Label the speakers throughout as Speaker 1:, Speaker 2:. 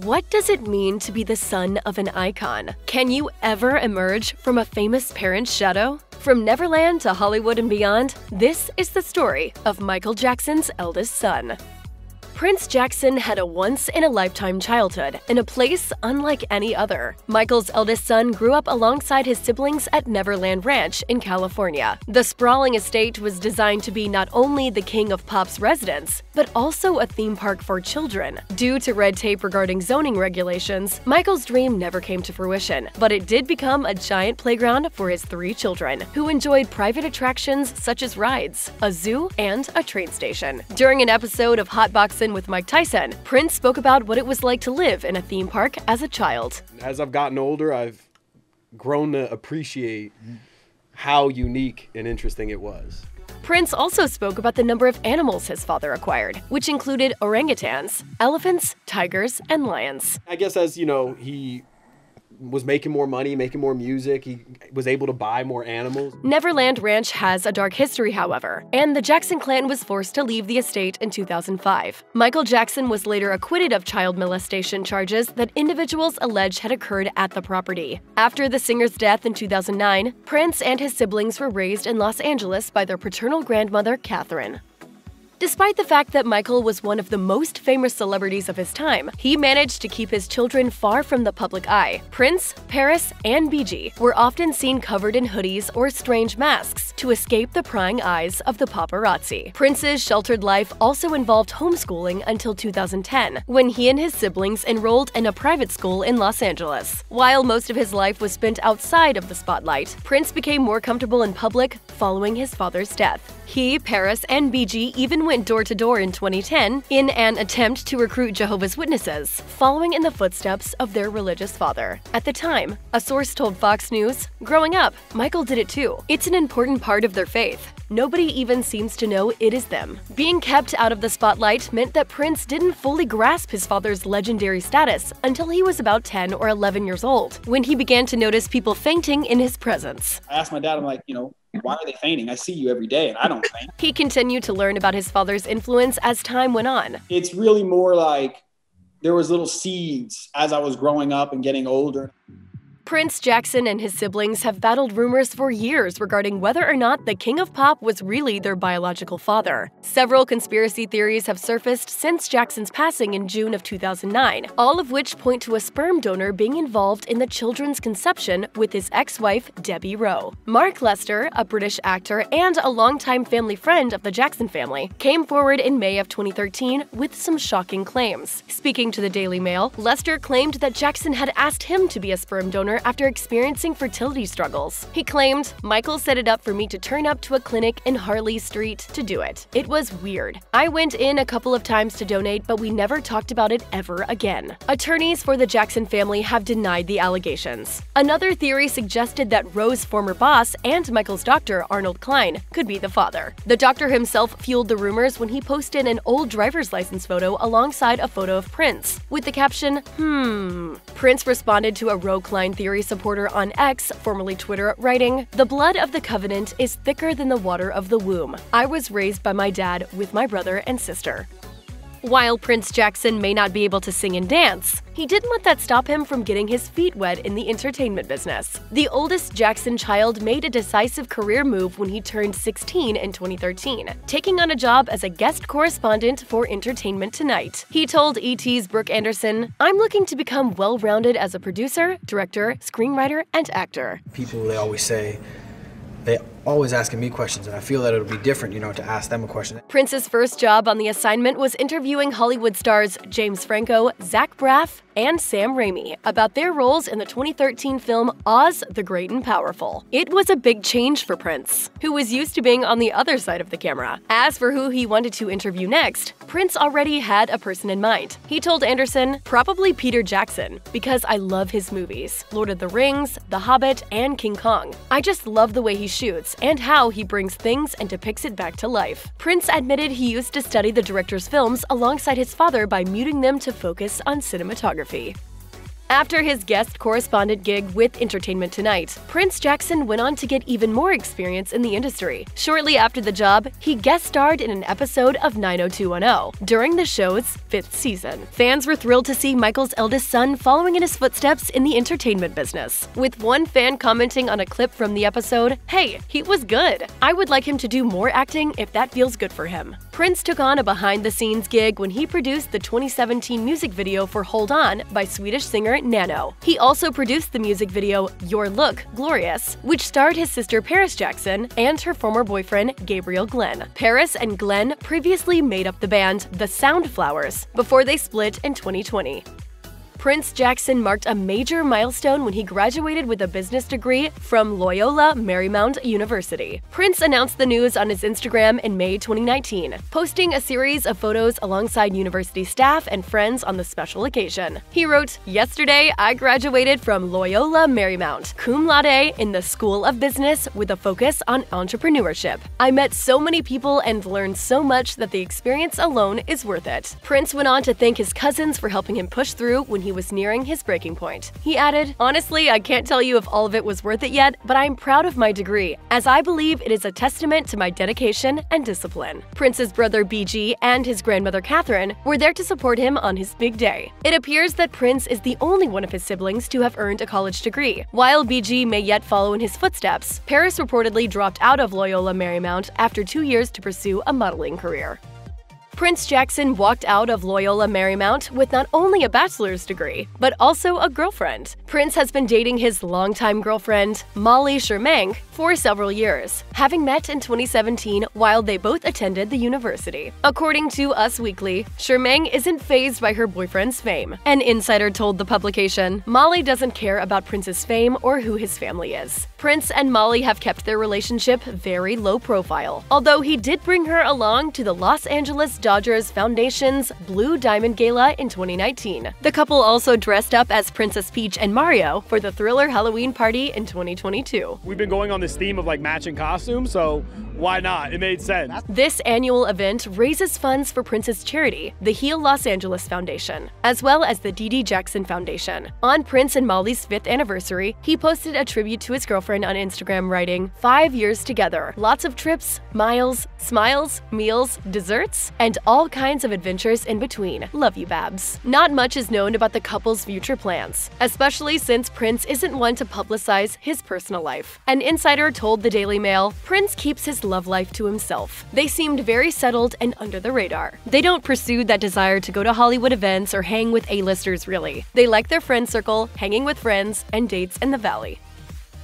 Speaker 1: What does it mean to be the son of an icon? Can you ever emerge from a famous parent's shadow? From Neverland to Hollywood and beyond, this is the story of Michael Jackson's eldest son. Prince Jackson had a once-in-a-lifetime childhood in a place unlike any other. Michael's eldest son grew up alongside his siblings at Neverland Ranch in California. The sprawling estate was designed to be not only the king of pop's residence, but also a theme park for children. Due to red tape regarding zoning regulations, Michael's dream never came to fruition, but it did become a giant playground for his 3 children, who enjoyed private attractions such as rides, a zoo, and a train station. During an episode of Hot Boxin' with Mike Tyson, Prince spoke about what it was like to live in a theme park as a child.
Speaker 2: As I've gotten older, I've grown to appreciate how unique and interesting it was.
Speaker 1: Prince also spoke about the number of animals his father acquired, which included orangutans, elephants, tigers, and lions.
Speaker 2: I guess as, he was making more money, making more music, he was able to buy more animals.
Speaker 1: Neverland Ranch has a dark history, however, and the Jackson clan was forced to leave the estate in 2005. Michael Jackson was later acquitted of child molestation charges that individuals alleged had occurred at the property. After the singer's death in 2009, Prince and his siblings were raised in Los Angeles by their paternal grandmother, Catherine. Despite the fact that Michael was one of the most famous celebrities of his time, he managed to keep his children far from the public eye. Prince, Paris, and BG were often seen covered in hoodies or strange masks to escape the prying eyes of the paparazzi. Prince's sheltered life also involved homeschooling until 2010, when he and his siblings enrolled in a private school in Los Angeles. While most of his life was spent outside of the spotlight, Prince became more comfortable in public following his father's death. He, Paris, and BG even went door-to-door in 2010 in an attempt to recruit Jehovah's Witnesses, following in the footsteps of their religious father. At the time, a source told Fox News, "Growing up, Michael did it too. It's an important part of their faith. Nobody even seems to know it is them." Being kept out of the spotlight meant that Prince didn't fully grasp his father's legendary status until he was about 10 or 11 years old, when he began to notice people fainting in his presence.
Speaker 3: I asked my dad, I'm like, why are they fainting? I see you every day and I don't faint.
Speaker 1: He continued to learn about his father's influence as time went on.
Speaker 3: It's really more like there was little seeds as I was growing up and getting older.
Speaker 1: Prince Jackson and his siblings have battled rumors for years regarding whether or not the King of Pop was really their biological father. Several conspiracy theories have surfaced since Jackson's passing in June of 2009, all of which point to a sperm donor being involved in the children's conception with his ex-wife, Debbie Rowe. Mark Lester, a British actor and a longtime family friend of the Jackson family, came forward in May of 2013 with some shocking claims. Speaking to the Daily Mail, Lester claimed that Jackson had asked him to be a sperm donor after experiencing fertility struggles. He claimed, "Michael set it up for me to turn up to a clinic in Harley Street to do it. It was weird. I went in a couple of times to donate, but we never talked about it ever again." Attorneys for the Jackson family have denied the allegations. Another theory suggested that Rowe's former boss and Michael's doctor, Arnold Klein, could be the father. The doctor himself fueled the rumors when he posted an old driver's license photo alongside a photo of Prince, with the caption, Prince responded to a Rowe-Klein theory supporter on X, formerly Twitter, writing, "The blood of the covenant is thicker than the water of the womb. I was raised by my dad with my brother and sister." While Prince Jackson may not be able to sing and dance, he didn't let that stop him from getting his feet wet in the entertainment business. The oldest Jackson child made a decisive career move when he turned 16 in 2013, taking on a job as a guest correspondent for Entertainment Tonight. He told ET's Brooke Anderson, "I'm looking to become well-rounded as a producer, director, screenwriter, and actor."
Speaker 4: People, they always say, they always asking me questions, and I feel that it'll be different, to ask them a question.
Speaker 1: Prince's first job on the assignment was interviewing Hollywood stars James Franco, Zach Braff, and Sam Raimi about their roles in the 2013 film Oz the Great and Powerful. It was a big change for Prince, who was used to being on the other side of the camera. As for who he wanted to interview next, Prince already had a person in mind. He told Anderson, "Probably Peter Jackson, because I love his movies, Lord of the Rings, The Hobbit, and King Kong. I just love the way he shoots and how he brings things and depicts it back to life." Prince admitted he used to study the director's films alongside his father by muting them to focus on cinematography. After his guest correspondent gig with Entertainment Tonight, Prince Jackson went on to get even more experience in the industry. Shortly after the job, he guest starred in an episode of 90210 during the show's 5th season. Fans were thrilled to see Michael's eldest son following in his footsteps in the entertainment business, with one fan commenting on a clip from the episode, "Hey, he was good. I would like him to do more acting if that feels good for him." Prince took on a behind-the-scenes gig when he produced the 2017 music video for Hold On by Swedish singer Nano. He also produced the music video Your Look, Glorious, which starred his sister Paris Jackson and her former boyfriend Gabriel Glenn. Paris and Glenn previously made up the band The Soundflowers before they split in 2020. Prince Jackson marked a major milestone when he graduated with a business degree from Loyola Marymount University. Prince announced the news on his Instagram in May 2019, posting a series of photos alongside university staff and friends on the special occasion. He wrote, "Yesterday, I graduated from Loyola Marymount, cum laude in the School of Business with a focus on entrepreneurship. I met so many people and learned so much that the experience alone is worth it." Prince went on to thank his cousins for helping him push through when he was nearing his breaking point. He added, "Honestly, I can't tell you if all of it was worth it yet, but I'm proud of my degree, as I believe it is a testament to my dedication and discipline." Prince's brother BG and his grandmother Catherine were there to support him on his big day. It appears that Prince is the only one of his siblings to have earned a college degree. While BG may yet follow in his footsteps, Paris reportedly dropped out of Loyola Marymount after 2 years to pursue a modeling career. Prince Jackson walked out of Loyola Marymount with not only a bachelor's degree, but also a girlfriend. Prince has been dating his longtime girlfriend, Molly Shermang, for several years, having met in 2017 while they both attended the university. According to Us Weekly, Shermang isn't fazed by her boyfriend's fame. An insider told the publication, "Molly doesn't care about Prince's fame or who his family is." Prince and Molly have kept their relationship very low profile, although he did bring her along to the Los Angeles Dodgers Foundation's Blue Diamond Gala in 2019. The couple also dressed up as Princess Peach and Mario for the Thriller Halloween party in 2022.
Speaker 5: We've been going on this theme of like matching costumes, so why not? It made sense.
Speaker 1: This annual event raises funds for Prince's charity, the Heal Los Angeles Foundation, as well as the Dee Dee Jackson Foundation. On Prince and Molly's 5th anniversary, he posted a tribute to his girlfriend on Instagram, writing, "5 years together, lots of trips, miles, smiles, meals, desserts, and all kinds of adventures in between. Love you, Babs." Not much is known about the couple's future plans, especially since Prince isn't one to publicize his personal life. An insider told the Daily Mail, "Prince keeps his love life to himself. They seemed very settled and under the radar. They don't pursue that desire to go to Hollywood events or hang with A-listers really. They like their friend circle, hanging with friends, and dates in the valley."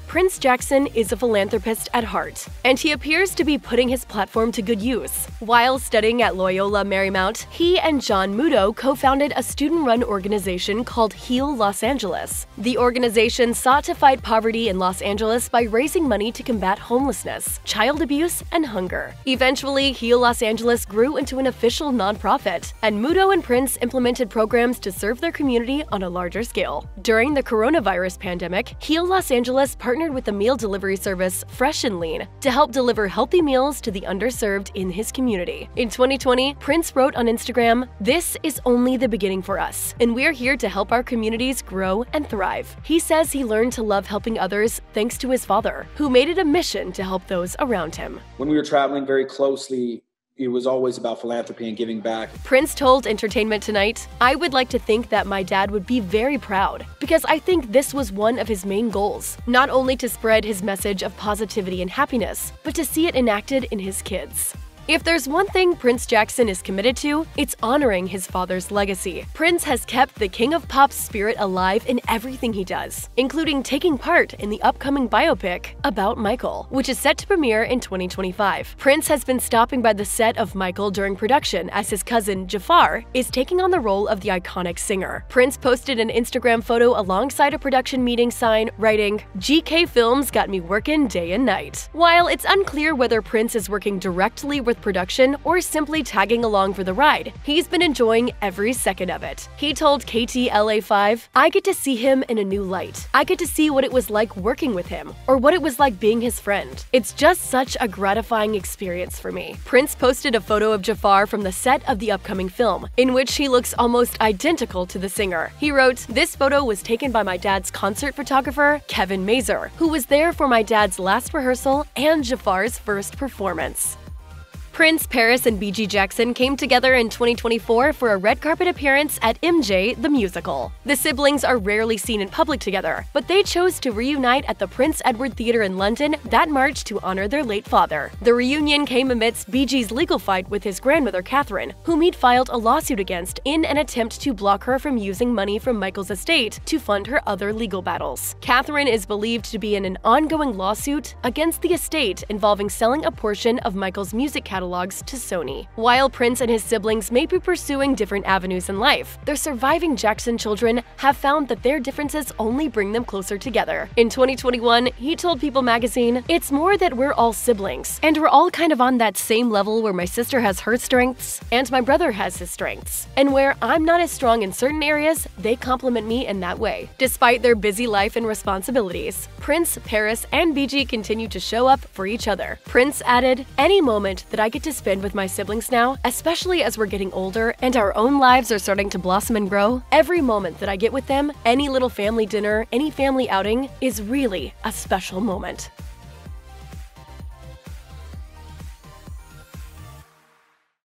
Speaker 1: Prince Jackson is a philanthropist at heart, and he appears to be putting his platform to good use. While studying at Loyola Marymount, he and John Muto co-founded a student-run organization called Heal Los Angeles. The organization sought to fight poverty in Los Angeles by raising money to combat homelessness, child abuse, and hunger. Eventually, Heal Los Angeles grew into an official nonprofit, and Muto and Prince implemented programs to serve their community on a larger scale. During the coronavirus pandemic, Heal Los Angeles partnered with the meal delivery service Fresh and Lean to help deliver healthy meals to the underserved in his community. In 2020, Prince wrote on Instagram, "This is only the beginning for us, and we're here to help our communities grow and thrive." He says he learned to love helping others thanks to his father, who made it a mission to help those around him.
Speaker 3: When we were traveling very closely, it was always about philanthropy and giving back.
Speaker 1: Prince told Entertainment Tonight, "I would like to think that my dad would be very proud, because I think this was one of his main goals, not only to spread his message of positivity and happiness, but to see it enacted in his kids." If there's one thing Prince Jackson is committed to, it's honoring his father's legacy. Prince has kept the King of Pop's spirit alive in everything he does, including taking part in the upcoming biopic about Michael, which is set to premiere in 2025. Prince has been stopping by the set of Michael during production as his cousin, Jafar, is taking on the role of the iconic singer. Prince posted an Instagram photo alongside a production meeting sign, writing, "GK Films got me working day and night." While it's unclear whether Prince is working directly with with production or simply tagging along for the ride, he's been enjoying every second of it. He told KTLA5, "I get to see him in a new light. I get to see what it was like working with him, or what it was like being his friend. It's just such a gratifying experience for me." Prince posted a photo of Jafar from the set of the upcoming film, in which he looks almost identical to the singer. He wrote, "This photo was taken by my dad's concert photographer, Kevin Mazer, who was there for my dad's last rehearsal and Jafar's first performance." Prince, Paris, and BG Jackson came together in 2024 for a red carpet appearance at MJ the Musical. The siblings are rarely seen in public together, but they chose to reunite at the Prince Edward Theatre in London that March to honor their late father. The reunion came amidst BG's legal fight with his grandmother Catherine, whom he'd filed a lawsuit against in an attempt to block her from using money from Michael's estate to fund her other legal battles. Catherine is believed to be in an ongoing lawsuit against the estate involving selling a portion of Michael's music catalogs to Sony. While Prince and his siblings may be pursuing different avenues in life, their surviving Jackson children have found that their differences only bring them closer together. In 2021, he told People magazine, "It's more that we're all siblings, and we're all kind of on that same level where my sister has her strengths, and my brother has his strengths. And where I'm not as strong in certain areas, they complement me in that way." Despite their busy life and responsibilities, Prince, Paris, and BG continue to show up for each other. Prince added, "Any moment that I get to spend with my siblings now, especially as we're getting older and our own lives are starting to blossom and grow, every moment that I get with them, any little family dinner, any family outing, is really a special moment."